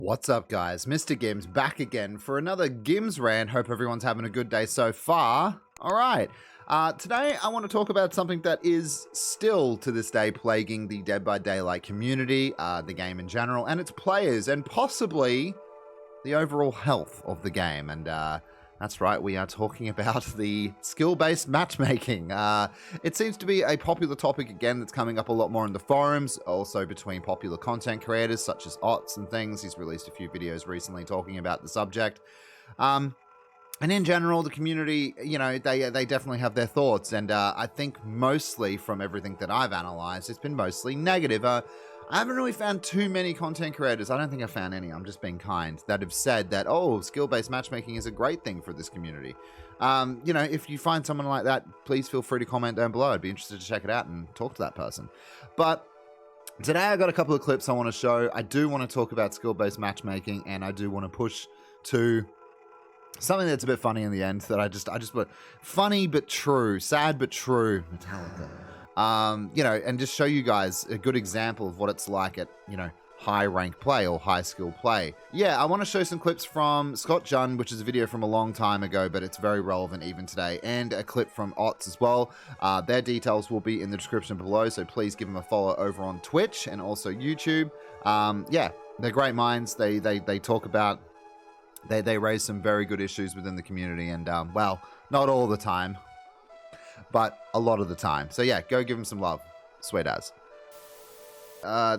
What's up, guys? MrGimms back again for another GimmsRant. Hope everyone's having a good day so far. All right. Today, I want to talk about something that is still to this day plaguing the Dead by Daylight community, the game in general, and its players, and possibly the overall health of the game. And that's right, we are talking about the skill-based matchmaking. It seems to be a popular topic again that's coming up a lot more in the forums, also between popular content creators such as Ots and things. He's released a few videos recently talking about the subject. And in general, the community, you know, they definitely have their thoughts. And I think mostly from everything that I've analyzed, it's been mostly negative. I haven't really found too many content creators, I don't think I found any, I'm just being kind, that have said that, oh, skill-based matchmaking is a great thing for this community. You know, if you find someone like that, please feel free to comment down below. I'd be interested to check it out and talk to that person. But today I got a couple of clips I want to show. I do want to talk about skill-based matchmaking, and I do want to push to something that's a bit funny in the end, that I just put funny but true, sad but true, Metallica. You know, and just show you guys a good example of what it's like at, you know, high rank play or high skill play. Yeah, I want to show some clips from Scott Junn, which is a video from a long time ago, but it's very relevant even today, and a clip from Ots as well. Their details will be in the description below, so please give them a follow over on Twitch and also YouTube. Yeah, they're great minds. They talk about, they raise some very good issues within the community, and well, not all the time, but a lot of the time. So yeah, go give them some love. Sweet as.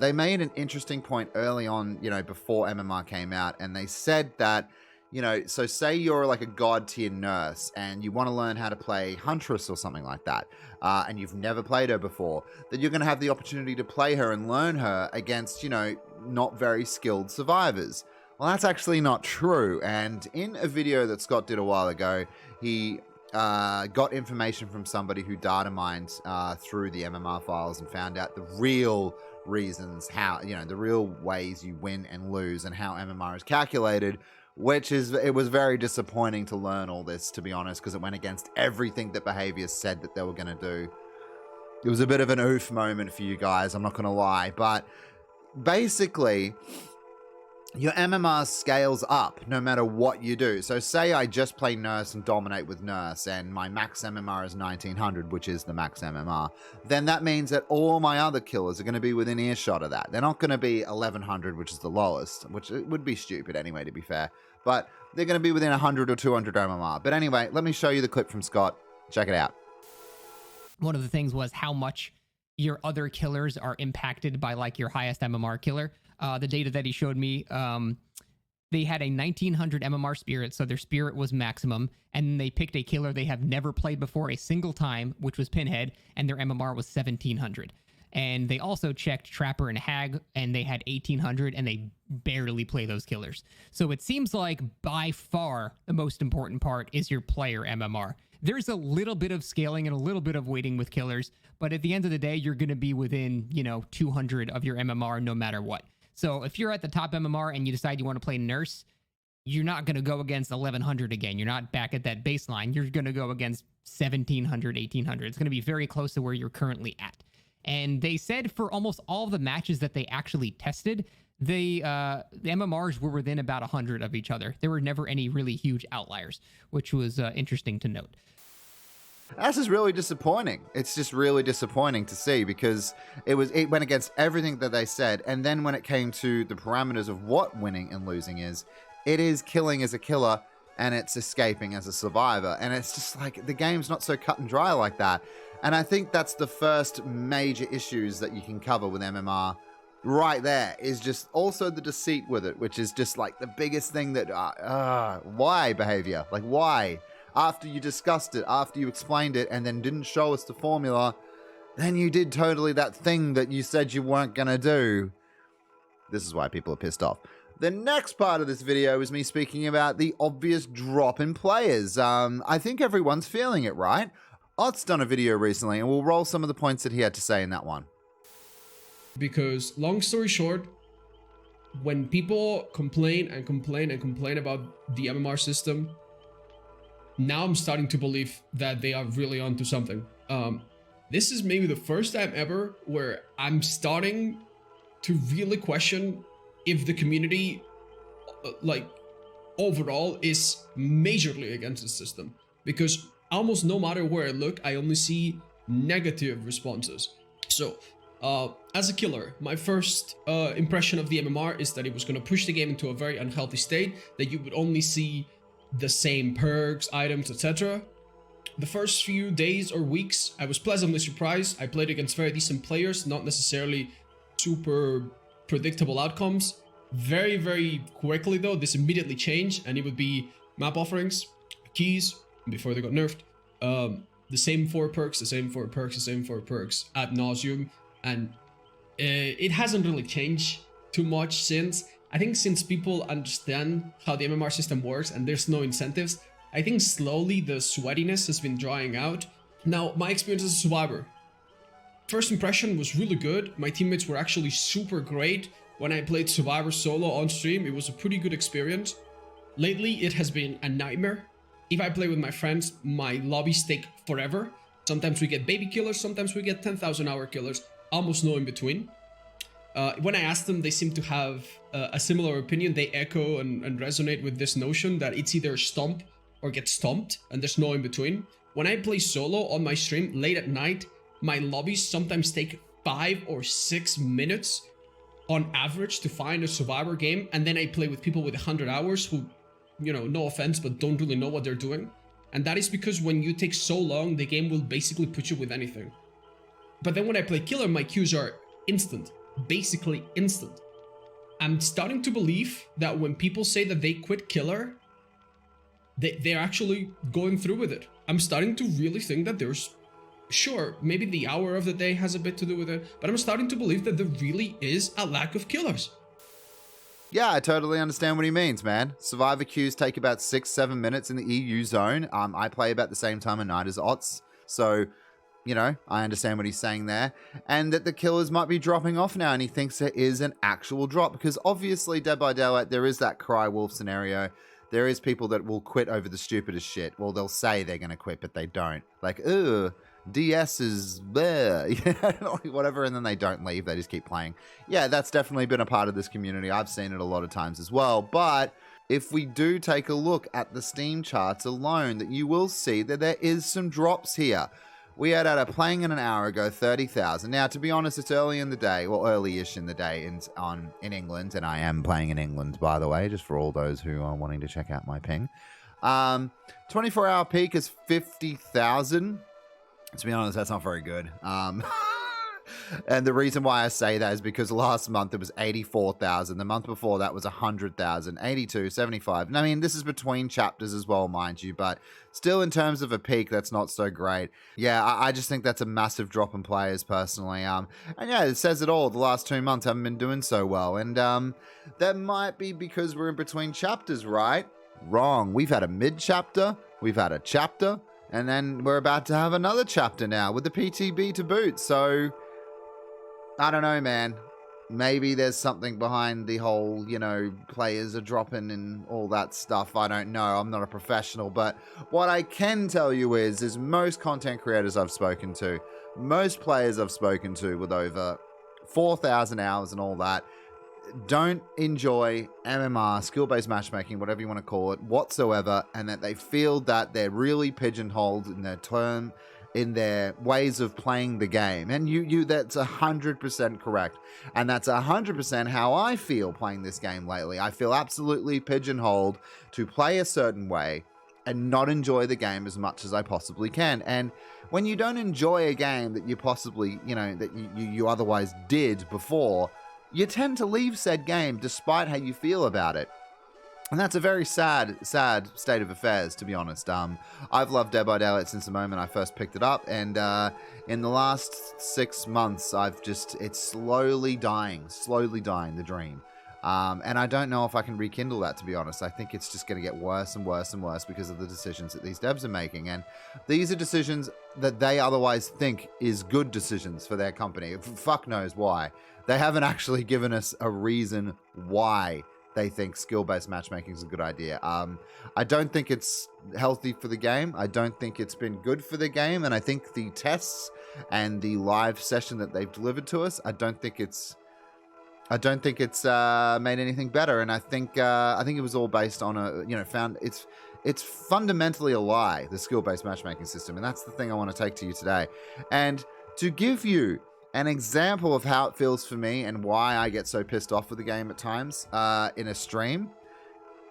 They made an interesting point early on, you know, before MMR came out, and they said that, you know, so say you're like a god tier nurse and you want to learn how to play Huntress or something like that, and you've never played her before, that you're going to have the opportunity to play her and learn her against, you know, not very skilled survivors. Well, that's actually not true. And in a video that Scott did a while ago, he got information from somebody who data mined through the MMR files and found out the real reasons how, you know, the real ways you win and lose and how MMR is calculated, which is, it was very disappointing to learn all this, to be honest, because it went against everything that Behaviors said that they were going to do. It was a bit of an oof moment for you guys, I'm not going to lie, but basically, your MMR scales up no matter what you do. So say I just play Nurse and dominate with Nurse, and my max MMR is 1900, which is the max MMR. Then that means that all my other killers are going to be within earshot of that. They're not going to be 1100, which is the lowest, which it would be stupid anyway, to be fair. But they're going to be within 100 or 200 MMR. But anyway, let me show you the clip from Scott. Check it out. One of the things was how much your other killers are impacted by like your highest MMR killer. The data that he showed me, they had a 1900 MMR spirit, so their spirit was maximum, and they picked a killer they have never played before a single time, which was Pinhead, and their MMR was 1700. And they also checked Trapper and Hag, and they had 1800, and they barely play those killers. So it seems like by far the most important part is your player MMR. There's a little bit of scaling and a little bit of waiting with killers, but at the end of the day, you're going to be within, you know, 200 of your MMR no matter what. So if you're at the top MMR and you decide you want to play Nurse, you're not going to go against 1100 again. You're not back at that baseline. You're going to go against 1700, 1800. It's going to be very close to where you're currently at. And they said for almost all of the matches that they actually tested, the MMRs were within about 100 of each other. There were never any really huge outliers, which was interesting to note. This is really disappointing. It's just really disappointing to see, because it went against everything that they said, and then when it came to the parameters of what winning and losing is, it is killing as a killer and it's escaping as a survivor, and it's just like the game's not so cut and dry like that. And I think that's the first major issues that you can cover with MMR right there, is just also the deceit with it, which is just like the biggest thing that why Behavior, like why? After you discussed it, after you explained it, and then didn't show us the formula, then you did totally that thing that you said you weren't gonna do. This is why people are pissed off. The next part of this video is me speaking about the obvious drop in players. I think everyone's feeling it, right? Ott's done a video recently, and we'll roll some of the points that he had to say in that one. Because, long story short, when people complain and complain and complain about the MMR system, now I'm starting to believe that they are really onto something. This is maybe the first time ever where I'm starting to really question if the community like overall is majorly against the system, because almost no matter where I look, I only see negative responses. So as a killer, my first impression of the MMR is that it was going to push the game into a very unhealthy state, that you would only see the same perks, items, etc. The first few days or weeks, I was pleasantly surprised. I played against very decent players, not necessarily super predictable outcomes. Very, very quickly though, this immediately changed, and it would be map offerings, keys, before they got nerfed, the same 4 perks, the same 4 perks, the same 4 perks ad nauseum, and it hasn't really changed too much since. I think since people understand how the MMR system works and there's no incentives, I think slowly the sweatiness has been drying out. Now, my experience as a survivor. First impression was really good. My teammates were actually super great. When I played Survivor solo on stream, it was a pretty good experience. Lately, it has been a nightmare. If I play with my friends, my lobbies take forever. Sometimes we get baby killers, sometimes we get 10,000 hour killers, almost no in between. When I ask them, they seem to have a similar opinion. They echo and resonate with this notion that it's either stomp or get stomped, and there's no in between. When I play solo on my stream late at night, my lobbies sometimes take 5 or 6 minutes on average to find a survivor game, and then I play with people with 100 hours who, you know, no offense, but don't really know what they're doing. And that is because when you take so long, the game will basically put you with anything. But then when I play killer, my queues are instant, basically instant. I'm starting to believe that when people say that they quit killer, they're actually going through with it. I'm starting to really think that there's, sure, maybe the hour of the day has a bit to do with it, but I'm starting to believe that there really is a lack of killers. Yeah, I totally understand what he means, man. Survivor queues take about 6-7 minutes in the EU zone. I play about the same time of night as Ots, so, you know, I understand what he's saying there. And that the killers might be dropping off now, and he thinks there is an actual drop, because obviously, Dead by Daylight, there is that cry wolf scenario. There is people that will quit over the stupidest shit. Well, they'll say they're going to quit, but they don't. Like, ugh, DS is there, whatever, and then they don't leave. They just keep playing. Yeah, that's definitely been a part of this community. I've seen it a lot of times as well. But if we do take a look at the Steam charts alone, that you will see that there is some drops here. We had at a playing in an hour ago 30,000. Now, to be honest, it's early in the day, well, early-ish in the day in England, and I am playing in England, by the way, just for all those who are wanting to check out my ping. 24-hour peak is 50,000. To be honest, that's not very good. And the reason why I say that is because last month it was 84,000. The month before that was 100,000, 82, 75. And I mean, this is between chapters as well, mind you, but still in terms of a peak, that's not so great. Yeah, I just think that's a massive drop in players personally. And yeah, it says it all. The last 2 months haven't been doing so well. And that might be because we're in between chapters, right? Wrong. We've had a mid-chapter. We've had a chapter. And then we're about to have another chapter now with the PTB to boot. So, I don't know, man. Maybe there's something behind the whole, you know, players are dropping and all that stuff. I don't know. I'm not a professional. But what I can tell you is most content creators I've spoken to, most players I've spoken to with over 4,000 hours and all that, don't enjoy MMR, skill-based matchmaking, whatever you want to call it, whatsoever, and that they feel that they're really pigeonholed in their term, in their ways of playing the game. And that's 100% correct. And that's 100% how I feel playing this game lately. I feel absolutely pigeonholed to play a certain way and not enjoy the game as much as I possibly can. And when you don't enjoy a game that you possibly, you know, that you otherwise did before, you tend to leave said game despite how you feel about it. And that's a very sad state of affairs, to be honest. I've loved Dead by Daylight since the moment I first picked it up, and in the last 6 months, it's slowly dying, the dream. And I don't know if I can rekindle that, to be honest. I think it's just going to get worse and worse and worse because of the decisions that these devs are making. And these are decisions that they otherwise think is good decisions for their company. Fuck knows why. They haven't actually given us a reason why they think skill-based matchmaking is a good idea. I don't think it's healthy for the game. I don't think it's been good for the game. And I think the tests and the live session that they've delivered to us, I don't think it's I don't think it's made anything better, and I think it was all based on it's fundamentally a lie, the skill-based matchmaking system, and that's the thing I want to take to you today. And to give you an example of how it feels for me and why I get so pissed off with the game at times in a stream,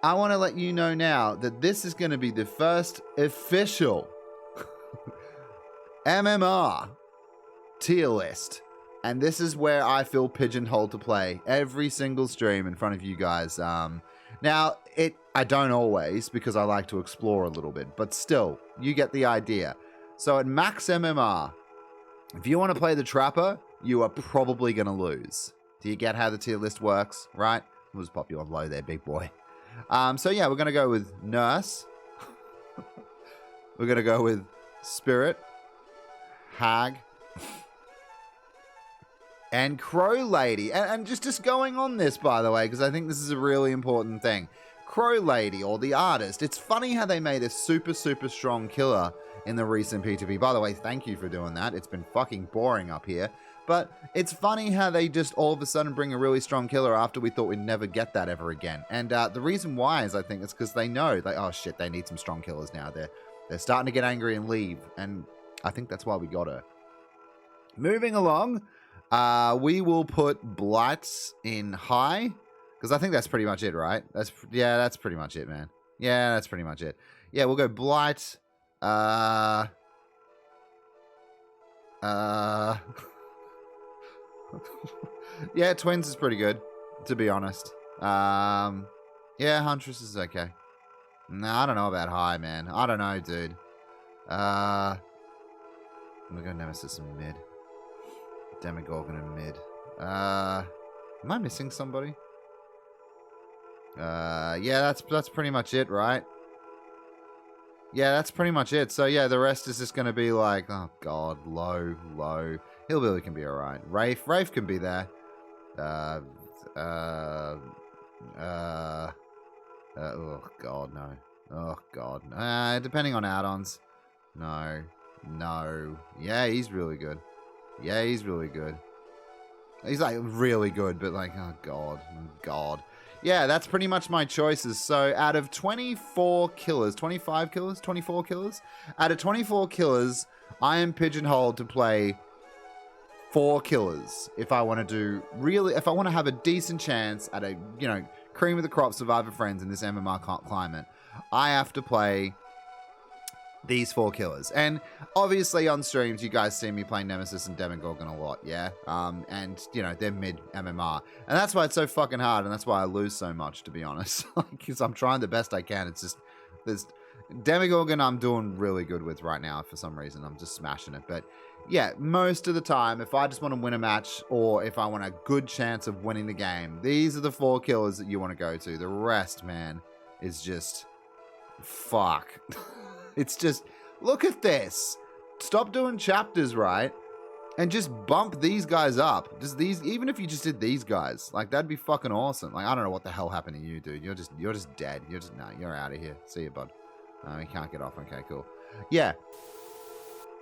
I want to let you know now that this is going to be the first official MMR tier list. And this is where I feel pigeonholed to play every single stream in front of you guys. Now, I don't always, because I like to explore a little bit, but still, you get the idea. So at max MMR, if you want to play the Trapper, you are probably going to lose. Do you get how the tier list works, right? We'll just pop you on low there, big boy. So yeah, we're going to go with Nurse. We're going to go with Spirit, Hag, and Crow Lady. And just going on this, by the way, because I think this is a really important thing. Crow Lady, or the artist, it's funny how they made a super, super strong killer in the recent P2P. By the way, thank you for doing that. It's been fucking boring up here. But it's funny how they just all of a sudden bring a really strong killer after we thought we'd never get that ever again. And the reason why is I think it's because they know, like, oh shit, they need some strong killers now. They're starting to get angry and leave. And I think that's why we got her. Moving along, we will put Blights in high, because I think that's pretty much it, right? That's pretty much it, man. Yeah, that's pretty much it. Yeah, we'll go Blight. Yeah, Twins is pretty good, to be honest. Yeah, Huntress is okay. No, I don't know about high, man. I don't know, dude. I'm gonna go Nemesis in mid. Demogorgon in mid. Am I missing somebody? Yeah, that's pretty much it, right? Yeah, that's pretty much it. So yeah, the rest is just gonna be like, oh god, low. Hillbilly can be alright. Rafe can be there. Oh god, no. Oh god. Depending on add-ons. No. Yeah, he's really good. He's like really good, but like, oh god. Yeah, that's pretty much my choices. So out of 24 killers, 25 killers, 24 killers, out of 24 killers, I am pigeonholed to play 4 killers if I want to have a decent chance at a, cream of the crop survivor friends in this MMR climate. I have to play these 4 killers. And obviously on streams, you guys see me playing Nemesis and Demogorgon a lot, yeah? And, they're mid MMR. And that's why it's so fucking hard, and that's why I lose so much, to be honest. Because I'm trying the best I can. It's just, there's Demogorgon I'm doing really good with right now for some reason. I'm just smashing it. But yeah, most of the time, if I just want to win a match, or if I want a good chance of winning the game, these are the 4 killers that you want to go to. The rest, man, is just fuck. It's just, look at this. Stop doing chapters, right? And just bump these guys up. Just these, even if you just did these guys, like, that'd be fucking awesome. Like, I don't know what the hell happened to you, dude. You're just dead. You're out of here. See you, bud. You can't get off. Okay, cool. Yeah.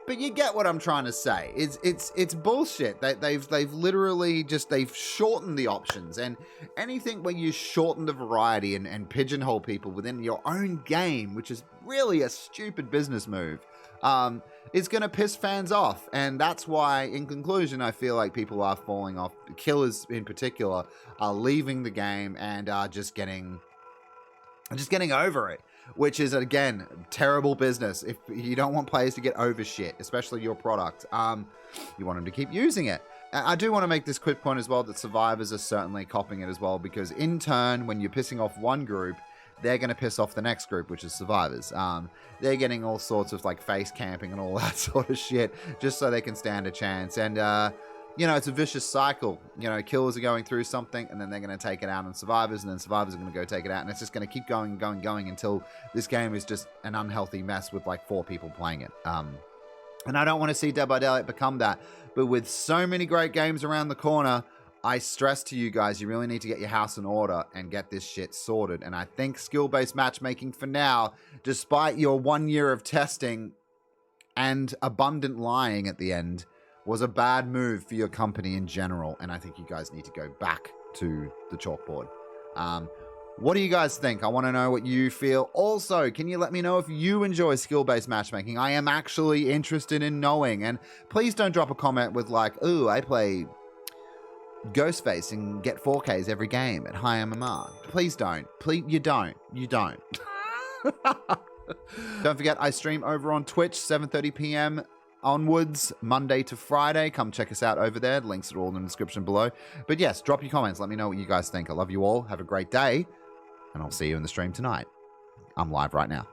But you get what I'm trying to say. It's bullshit. They've literally they've shortened the options, and anything where you shorten the variety and pigeonhole people within your own game, which is really a stupid business move, is going to piss fans off. And that's why, in conclusion, I feel like people are falling off. Killers in particular are leaving the game and are just getting over it. Which is, again, terrible business. If you don't want players to get over shit, especially your product, you want them to keep using it. I do want to make this quick point as well that survivors are certainly copping it as well, because in turn, when you're pissing off one group, they're going to piss off the next group, which is survivors. They're getting all sorts of like face camping and all that sort of shit just so they can stand a chance. And it's a vicious cycle. Killers are going through something, and then they're going to take it out on survivors, and then survivors are going to go take it out, and it's just going to keep going until this game is just an unhealthy mess with like 4 people playing it. And I don't want to see Dead by Daylight become that. But with so many great games around the corner, I stress to you guys, you really need to get your house in order and get this shit sorted. And I think skill-based matchmaking for now, despite your 1 year of testing and abundant lying at the end, was a bad move for your company in general, and I think you guys need to go back to the chalkboard. What do you guys think? I want to know what you feel. Also, can you let me know if you enjoy skill-based matchmaking? I am actually interested in knowing. And please don't drop a comment with like, ooh, I play Ghostface and get 4Ks every game at high MMR. Please don't. Please, you don't. You don't. Don't forget, I stream over on Twitch, 7:30 p.m. onwards, Monday to Friday. Come check us out over there. Links are all in the description below. But yes, drop your comments. Let me know what you guys think. I love you all. Have a great day. And I'll see you in the stream tonight. I'm live right now.